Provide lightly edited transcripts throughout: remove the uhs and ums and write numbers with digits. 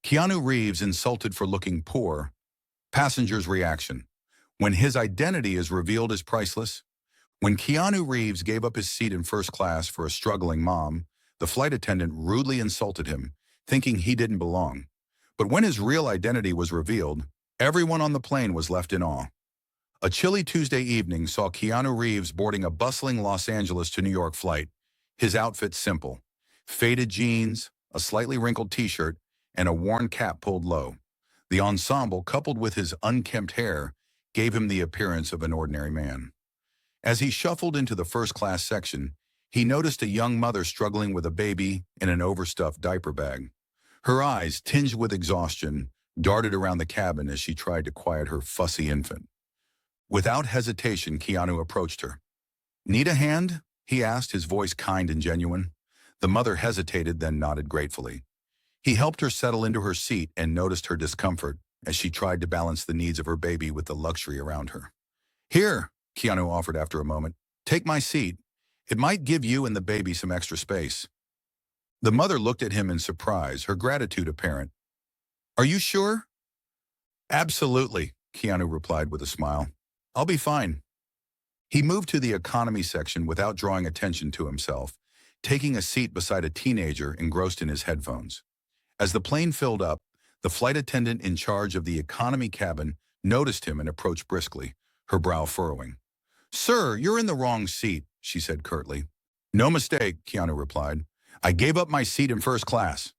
Keanu Reeves insulted for looking poor. Passengers' reaction. When his identity is revealed as priceless. When Keanu Reeves gave up his seat in first class for a struggling mom, the flight attendant rudely insulted him, thinking he didn't belong. But when his real identity was revealed, everyone on the plane was left in awe. A chilly Tuesday evening saw Keanu Reeves boarding a bustling Los Angeles to New York flight. His outfit simple. Faded jeans, a slightly wrinkled t-shirt, and a worn cap pulled low. The ensemble, coupled with his unkempt hair, gave him the appearance of an ordinary man. As he shuffled into the first-class section, he noticed a young mother struggling with a baby in an overstuffed diaper bag. Her eyes, tinged with exhaustion, darted around the cabin as she tried to quiet her fussy infant. Without hesitation, Keanu approached her. "Need a hand?" he asked, his voice kind and genuine. The mother hesitated, then nodded gratefully. He helped her settle into her seat and noticed her discomfort as she tried to balance the needs of her baby with the luxury around her. "Here," Keanu offered after a moment, "take my seat. It might give you and the baby some extra space." The mother looked at him in surprise, her gratitude apparent. "Are you sure?" "Absolutely," Keanu replied with a smile. "I'll be fine." He moved to the economy section without drawing attention to himself, taking a seat beside a teenager engrossed in his headphones. As the plane filled up, the flight attendant in charge of the economy cabin noticed him and approached briskly, her brow furrowing. "Sir, you're in the wrong seat," she said curtly. "No mistake," Keanu replied. "I gave up my seat in first class."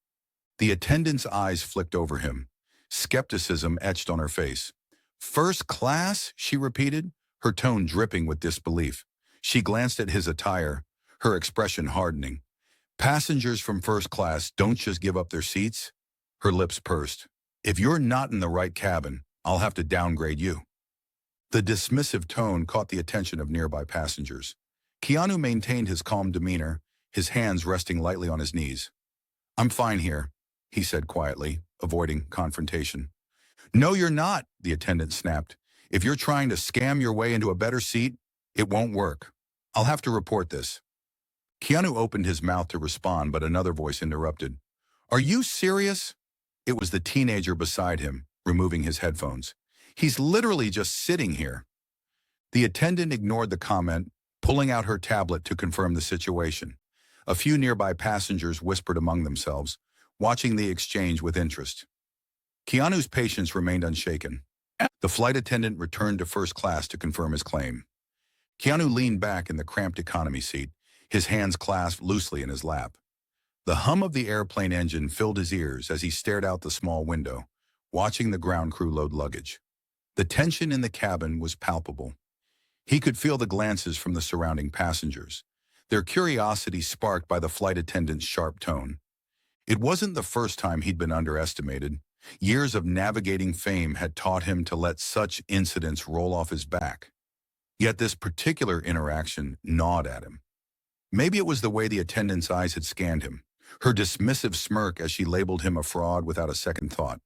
The attendant's eyes flicked over him. Skepticism etched on her face. "First class?" she repeated, her tone dripping with disbelief. She glanced at his attire, her expression hardening. "Passengers from first class don't just give up their seats." Her lips pursed. "If you're not in the right cabin, I'll have to downgrade you." The dismissive tone caught the attention of nearby passengers. Keanu maintained his calm demeanor, his hands resting lightly on his knees. "I'm fine here," he said quietly, avoiding confrontation. "No, you're not," the attendant snapped. "If you're trying to scam your way into a better seat, it won't work. I'll have to report this." Keanu opened his mouth to respond, but another voice interrupted. "Are you serious?" It was the teenager beside him, removing his headphones. "He's literally just sitting here." The attendant ignored the comment, pulling out her tablet to confirm the situation. A few nearby passengers whispered among themselves, watching the exchange with interest. Keanu's patience remained unshaken. The flight attendant returned to first class to confirm his claim. Keanu leaned back in the cramped economy seat, his hands clasped loosely in his lap. The hum of the airplane engine filled his ears as he stared out the small window, watching the ground crew load luggage. The tension in the cabin was palpable. He could feel the glances from the surrounding passengers, their curiosity sparked by the flight attendant's sharp tone. It wasn't the first time he'd been underestimated. Years of navigating fame had taught him to let such incidents roll off his back. Yet this particular interaction gnawed at him. Maybe it was the way the attendant's eyes had scanned him, her dismissive smirk as she labeled him a fraud without a second thought.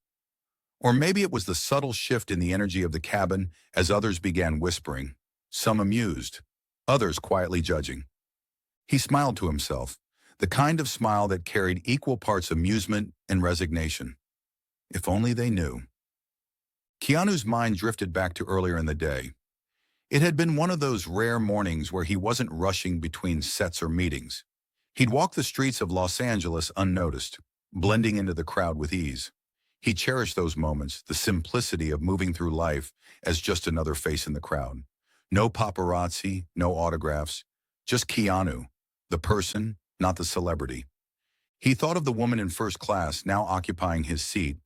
Or maybe it was the subtle shift in the energy of the cabin as others began whispering, some amused, others quietly judging. He smiled to himself, the kind of smile that carried equal parts amusement and resignation. If only they knew. Keanu's mind drifted back to earlier in the day. It had been one of those rare mornings where he wasn't rushing between sets or meetings. He'd walk the streets of Los Angeles unnoticed, blending into the crowd with ease. He cherished those moments, the simplicity of moving through life as just another face in the crowd. No paparazzi, no autographs, just Keanu, the person, not the celebrity. He thought of the woman in first class now occupying his seat.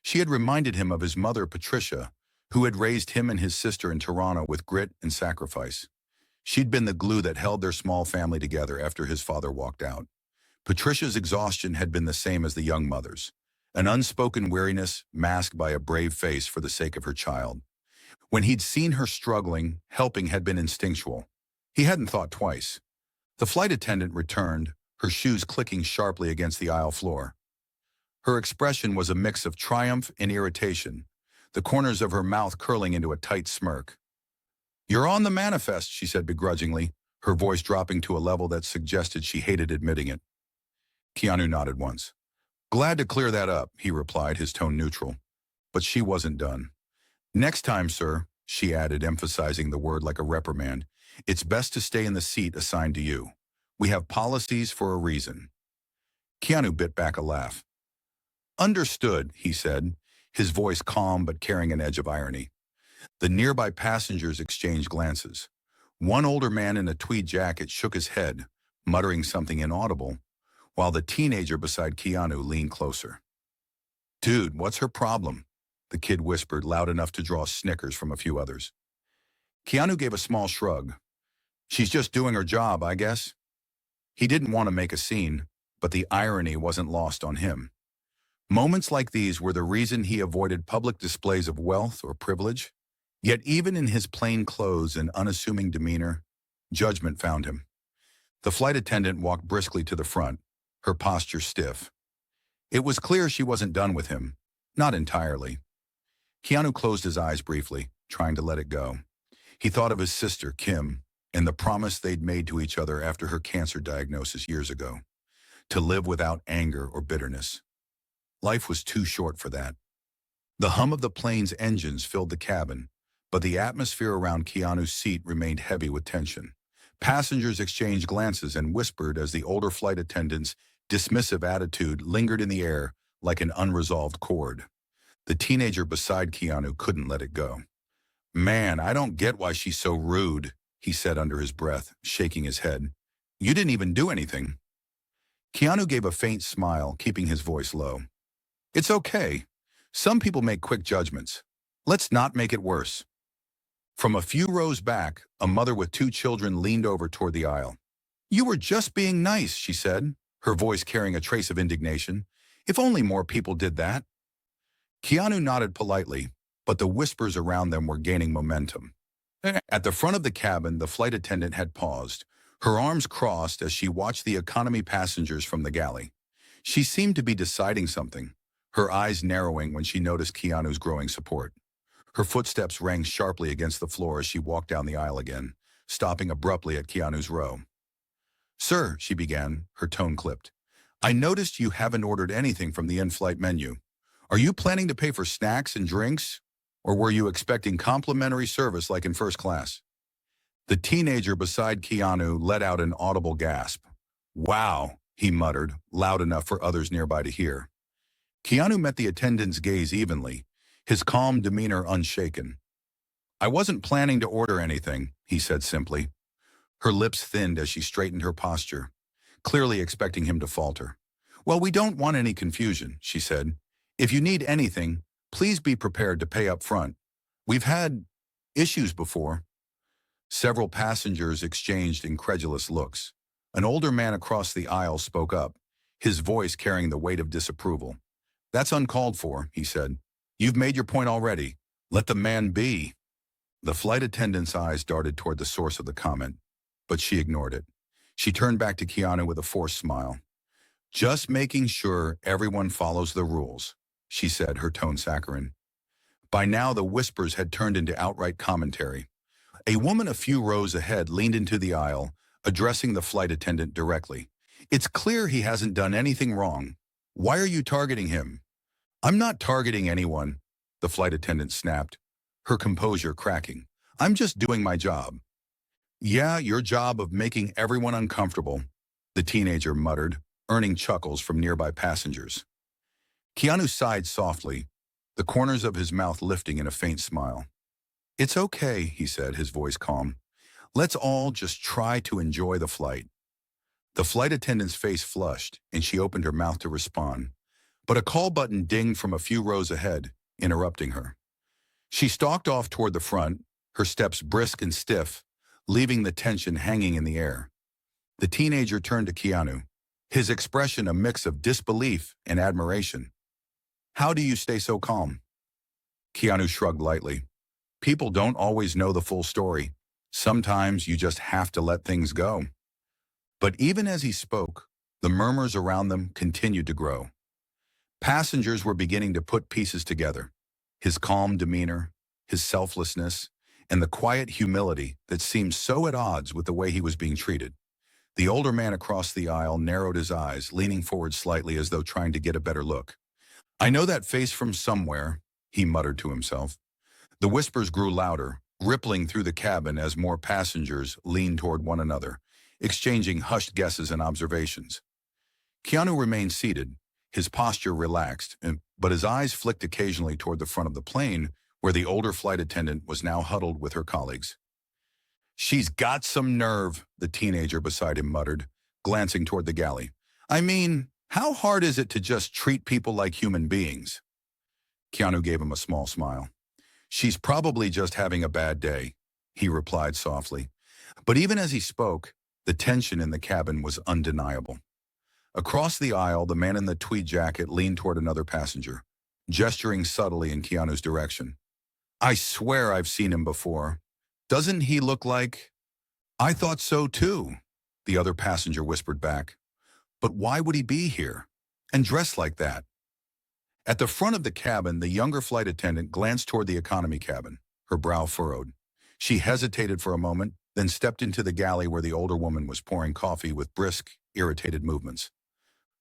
She had reminded him of his mother, Patricia, who had raised him and his sister in Toronto with grit and sacrifice. She'd been the glue that held their small family together after his father walked out. Patricia's exhaustion had been the same as the young mother's, an unspoken weariness masked by a brave face for the sake of her child. When he'd seen her struggling, helping had been instinctual. He hadn't thought twice. The flight attendant returned, her shoes clicking sharply against the aisle floor. Her expression was a mix of triumph and irritation, the corners of her mouth curling into a tight smirk. "You're on the manifest," she said begrudgingly, her voice dropping to a level that suggested she hated admitting it. Keanu nodded once. Glad to clear that up, he replied, his tone neutral. But she wasn't done. Next time, sir, she added, emphasizing the word like a reprimand, it's best to stay in the seat assigned to you. We have policies for a reason. Keanu bit back a laugh. Understood, he said, his voice calm but carrying an edge of irony. The nearby passengers exchanged glances. One older man in a tweed jacket shook his head, muttering something inaudible, while the teenager beside Keanu leaned closer. Dude, what's her problem? The kid whispered, loud enough to draw snickers from a few others. Keanu gave a small shrug. She's just doing her job, I guess. He didn't want to make a scene, but the irony wasn't lost on him. Moments like these were the reason he avoided public displays of wealth or privilege. Yet even in his plain clothes and unassuming demeanor, judgment found him. The flight attendant walked briskly to the front, her posture stiff. It was clear she wasn't done with him, not entirely. Keanu closed his eyes briefly, trying to let it go. He thought of his sister, Kim, and the promise they'd made to each other after her cancer diagnosis years ago, to live without anger or bitterness. Life was too short for that. The hum of the plane's engines filled the cabin, but the atmosphere around Keanu's seat remained heavy with tension. Passengers exchanged glances and whispered as the older flight attendant's dismissive attitude lingered in the air like an unresolved chord. The teenager beside Keanu couldn't let it go. Man, I don't get why she's so rude, he said under his breath, shaking his head. You didn't even do anything. Keanu gave a faint smile, keeping his voice low. It's okay. Some people make quick judgments. Let's not make it worse. From a few rows back, a mother with two children leaned over toward the aisle. You were just being nice, she said, her voice carrying a trace of indignation. If only more people did that. Keanu nodded politely, but the whispers around them were gaining momentum. At the front of the cabin, the flight attendant had paused, her arms crossed as she watched the economy passengers from the galley. She seemed to be deciding something, her eyes narrowing when she noticed Keanu's growing support. Her footsteps rang sharply against the floor as she walked down the aisle again, stopping abruptly at Keanu's row. Sir, she began, her tone clipped. I noticed you haven't ordered anything from the in-flight menu. Are you planning to pay for snacks and drinks? Or were you expecting complimentary service like in first class? The teenager beside Keanu let out an audible gasp. Wow, he muttered, loud enough for others nearby to hear. Keanu met the attendant's gaze evenly, his calm demeanor unshaken. I wasn't planning to order anything, he said simply. Her lips thinned as she straightened her posture, clearly expecting him to falter. Well, we don't want any confusion, she said. If you need anything, please be prepared to pay up front. We've had issues before. Several passengers exchanged incredulous looks. An older man across the aisle spoke up, his voice carrying the weight of disapproval. That's uncalled for, he said. You've made your point already. Let the man be. The flight attendant's eyes darted toward the source of the comment, but she ignored it. She turned back to Keanu with a forced smile. Just making sure everyone follows the rules, she said, her tone saccharine. By now, the whispers had turned into outright commentary. A woman a few rows ahead leaned into the aisle, addressing the flight attendant directly. It's clear he hasn't done anything wrong. Why are you targeting him? I'm not targeting anyone, the flight attendant snapped, her composure cracking. I'm just doing my job. Yeah, your job of making everyone uncomfortable, the teenager muttered, earning chuckles from nearby passengers. Keanu sighed softly, the corners of his mouth lifting in a faint smile. It's okay, he said, his voice calm. Let's all just try to enjoy the flight. The flight attendant's face flushed, and she opened her mouth to respond. But a call button dinged from a few rows ahead, interrupting her. She stalked off toward the front, her steps brisk and stiff, leaving the tension hanging in the air. The teenager turned to Keanu, his expression a mix of disbelief and admiration. How do you stay so calm? Keanu shrugged lightly. People don't always know the full story. Sometimes you just have to let things go. But even as he spoke, the murmurs around them continued to grow. Passengers were beginning to put pieces together. His calm demeanor, his selflessness, and the quiet humility that seemed so at odds with the way he was being treated. The older man across the aisle narrowed his eyes, leaning forward slightly as though trying to get a better look. I know that face from somewhere, he muttered to himself. The whispers grew louder, rippling through the cabin as more passengers leaned toward one another, exchanging hushed guesses and observations. Keanu remained seated, his posture relaxed, but his eyes flicked occasionally toward the front of the plane, where the older flight attendant was now huddled with her colleagues. She's got some nerve, the teenager beside him muttered, glancing toward the galley. I mean, how hard is it to just treat people like human beings? Keanu gave him a small smile. She's probably just having a bad day, he replied softly. But even as he spoke, the tension in the cabin was undeniable. Across the aisle, the man in the tweed jacket leaned toward another passenger, gesturing subtly in Keanu's direction. I swear I've seen him before. Doesn't he look like... I thought so too, the other passenger whispered back. But why would he be here? And dressed like that? At the front of the cabin, the younger flight attendant glanced toward the economy cabin, her brow furrowed. She hesitated for a moment, then stepped into the galley where the older woman was pouring coffee with brisk, irritated movements.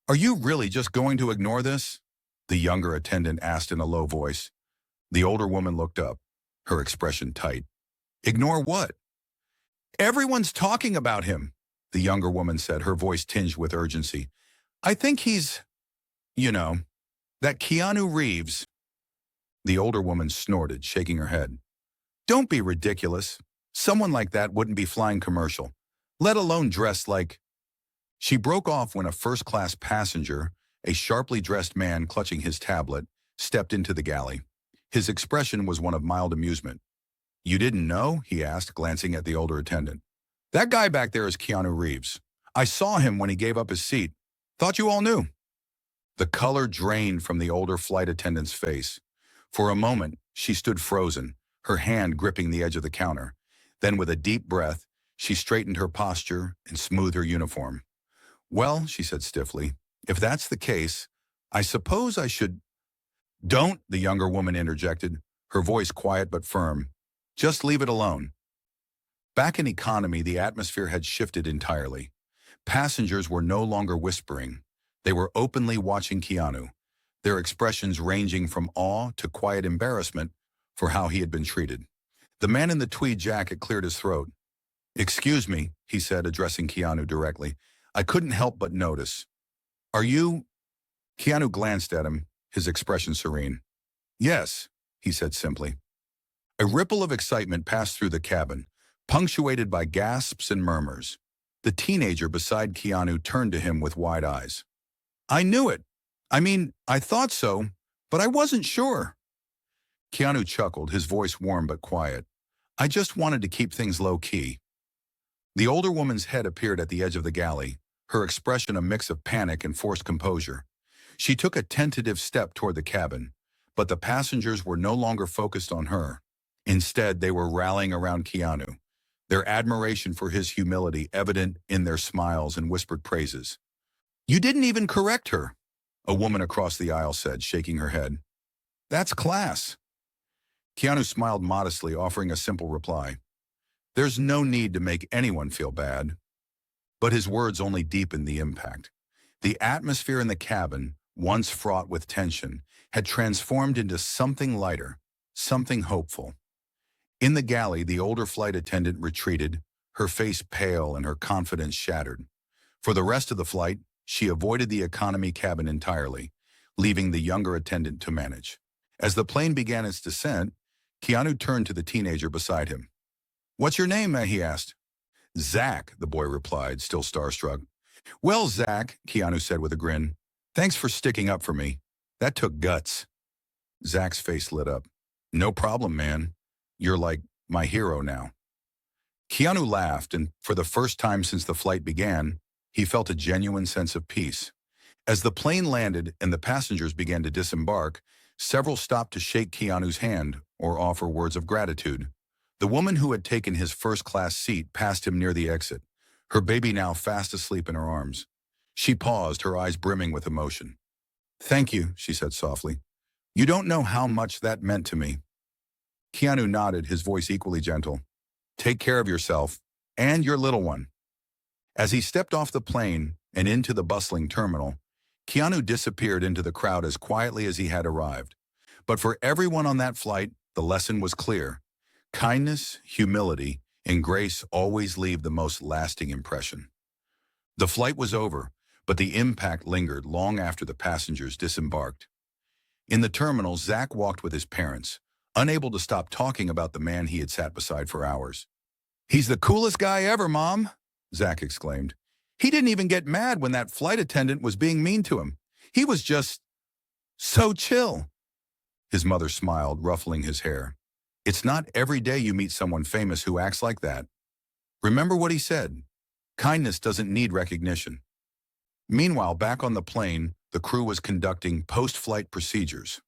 Are you really just going to ignore this? The younger attendant asked in a low voice. The older woman looked up, her expression tight. Ignore what? Everyone's talking about him, the younger woman said, her voice tinged with urgency. I think he's, that Keanu Reeves. The older woman snorted, shaking her head. Don't be ridiculous. Someone like that wouldn't be flying commercial, let alone dressed like... She broke off when a first-class passenger, a sharply dressed man clutching his tablet, stepped into the galley. His expression was one of mild amusement. You didn't know? He asked, glancing at the older attendant. That guy back there is Keanu Reeves. I saw him when he gave up his seat. Thought you all knew. The color drained from the older flight attendant's face. For a moment, she stood frozen, her hand gripping the edge of the counter. Then, with a deep breath, she straightened her posture and smoothed her uniform. Well, she said stiffly, if that's the case, I suppose I should... Don't, the younger woman interjected, her voice quiet but firm. Just leave it alone. Back in economy, the atmosphere had shifted entirely. Passengers were no longer whispering. They were openly watching Keanu, their expressions ranging from awe to quiet embarrassment for how he had been treated. The man in the tweed jacket cleared his throat. Excuse me, he said, addressing Keanu directly. I couldn't help but notice. Are you... Keanu glanced at him, his expression serene. Yes, he said simply. A ripple of excitement passed through the cabin, punctuated by gasps and murmurs. The teenager beside Keanu turned to him with wide eyes. I knew it. I mean, I thought so, but I wasn't sure. Keanu chuckled, his voice warm but quiet. I just wanted to keep things low-key. The older woman's head appeared at the edge of the galley, her expression a mix of panic and forced composure. She took a tentative step toward the cabin, but the passengers were no longer focused on her. Instead, they were rallying around Keanu, their admiration for his humility evident in their smiles and whispered praises. You didn't even correct her, a woman across the aisle said, shaking her head. That's class. Keanu smiled modestly, offering a simple reply. There's no need to make anyone feel bad. But his words only deepened the impact. The atmosphere in the cabin, once fraught with tension, had transformed into something lighter, something hopeful. In the galley, the older flight attendant retreated, her face pale and her confidence shattered. For the rest of the flight, she avoided the economy cabin entirely, leaving the younger attendant to manage. As the plane began its descent, Keanu turned to the teenager beside him. What's your name? He asked. Zach, the boy replied, still starstruck. Well, Zach, Keanu said with a grin, thanks for sticking up for me. That took guts. Zach's face lit up. No problem, man. You're like my hero now. Keanu laughed, and for the first time since the flight began, he felt a genuine sense of peace. As the plane landed and the passengers began to disembark, several stopped to shake Keanu's hand or offer words of gratitude. The woman who had taken his first-class seat passed him near the exit, her baby now fast asleep in her arms. She paused, her eyes brimming with emotion. Thank you, she said softly. You don't know how much that meant to me. Keanu nodded, his voice equally gentle. Take care of yourself and your little one. As he stepped off the plane and into the bustling terminal, Keanu disappeared into the crowd as quietly as he had arrived. But for everyone on that flight, the lesson was clear. Kindness, humility, and grace always leave the most lasting impression. The flight was over, but the impact lingered long after the passengers disembarked. In the terminal, Zach walked with his parents, unable to stop talking about the man he had sat beside for hours. "He's the coolest guy ever, Mom," Zach exclaimed. "He didn't even get mad when that flight attendant was being mean to him. He was just so chill." His mother smiled, ruffling his hair. "It's not every day you meet someone famous who acts like that. Remember what he said. Kindness doesn't need recognition." Meanwhile, back on the plane, the crew was conducting post-flight procedures.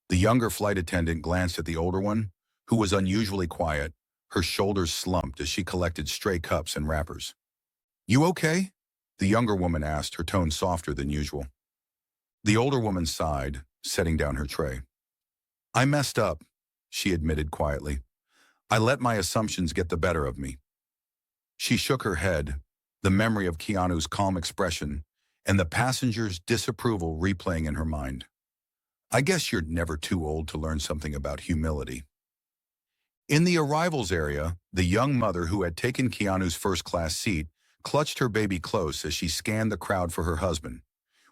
The younger flight attendant glanced at the older one, who was unusually quiet. Her shoulders slumped as she collected stray cups and wrappers. "You okay?" the younger woman asked, her tone softer than usual. The older woman sighed, setting down her tray. "I messed up," she admitted quietly. "I let my assumptions get the better of me." She shook her head, the memory of Keanu's calm expression and the passenger's disapproval replaying in her mind. "I guess you're never too old to learn something about humility." In the arrivals area, the young mother who had taken Keanu's first-class seat clutched her baby close as she scanned the crowd for her husband.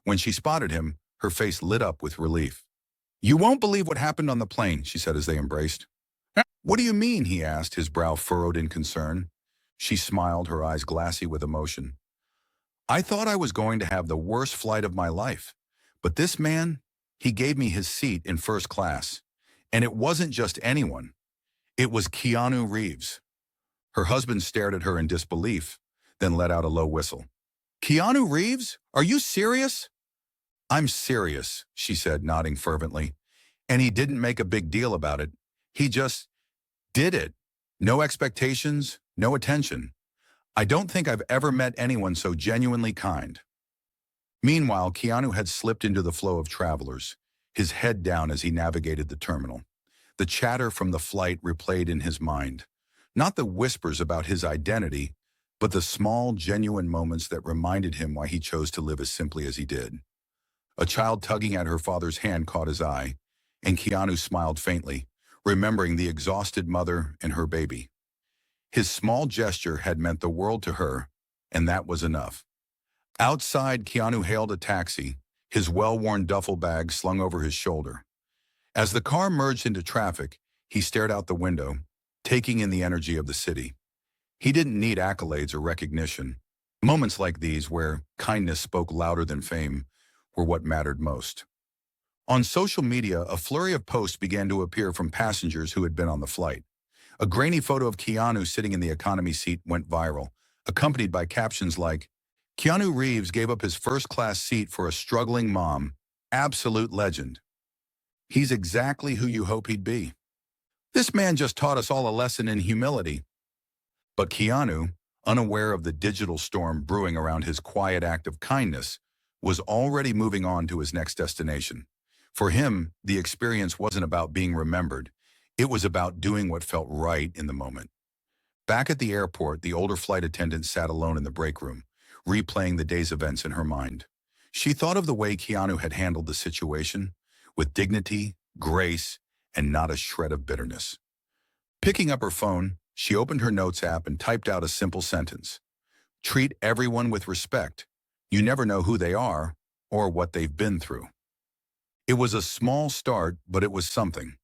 When she spotted him, her face lit up with relief. "You won't believe what happened on the plane," she said as they embraced. "What do you mean?" he asked, his brow furrowed in concern. She smiled, her eyes glassy with emotion. "I thought I was going to have the worst flight of my life, but this man, he gave me his seat in first class. And it wasn't just anyone. It was Keanu Reeves." Her husband stared at her in disbelief, then let out a low whistle. "Keanu Reeves? Are you serious?" "I'm serious," she said, nodding fervently. "And he didn't make a big deal about it. He just did it. No expectations, no attention. I don't think I've ever met anyone so genuinely kind." Meanwhile, Keanu had slipped into the flow of travelers, his head down as he navigated the terminal. The chatter from the flight replayed in his mind. Not the whispers about his identity, but the small, genuine moments that reminded him why he chose to live as simply as he did. A child tugging at her father's hand caught his eye, and Keanu smiled faintly, remembering the exhausted mother and her baby. His small gesture had meant the world to her, and that was enough. Outside, Keanu hailed a taxi, his well-worn duffel bag slung over his shoulder. As the car merged into traffic, he stared out the window, taking in the energy of the city. He didn't need accolades or recognition. Moments like these, where kindness spoke louder than fame, were what mattered most. On social media, a flurry of posts began to appear from passengers who had been on the flight. A grainy photo of Keanu sitting in the economy seat went viral, accompanied by captions like, "Keanu Reeves gave up his first-class seat for a struggling mom. Absolute legend. He's exactly who you hope he'd be. This man just taught us all a lesson in humility." But Keanu, unaware of the digital storm brewing around his quiet act of kindness, was already moving on to his next destination. For him, the experience wasn't about being remembered. It was about doing what felt right in the moment. Back at the airport, the older flight attendant sat alone in the break room, replaying the day's events in her mind. She thought of the way Keanu had handled the situation, with dignity, grace, and not a shred of bitterness. Picking up her phone, she opened her notes app and typed out a simple sentence. "Treat everyone with respect. You never know who they are or what they've been through." It was a small start, but it was something.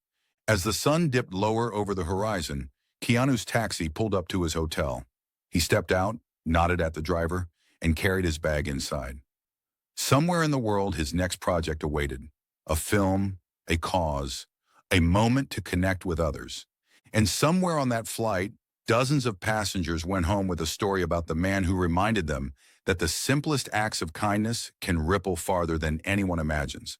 As the sun dipped lower over the horizon, Keanu's taxi pulled up to his hotel. He stepped out, nodded at the driver, and carried his bag inside. Somewhere in the world, his next project awaited. A film, a cause, a moment to connect with others. And somewhere on that flight, dozens of passengers went home with a story about the man who reminded them that the simplest acts of kindness can ripple farther than anyone imagines.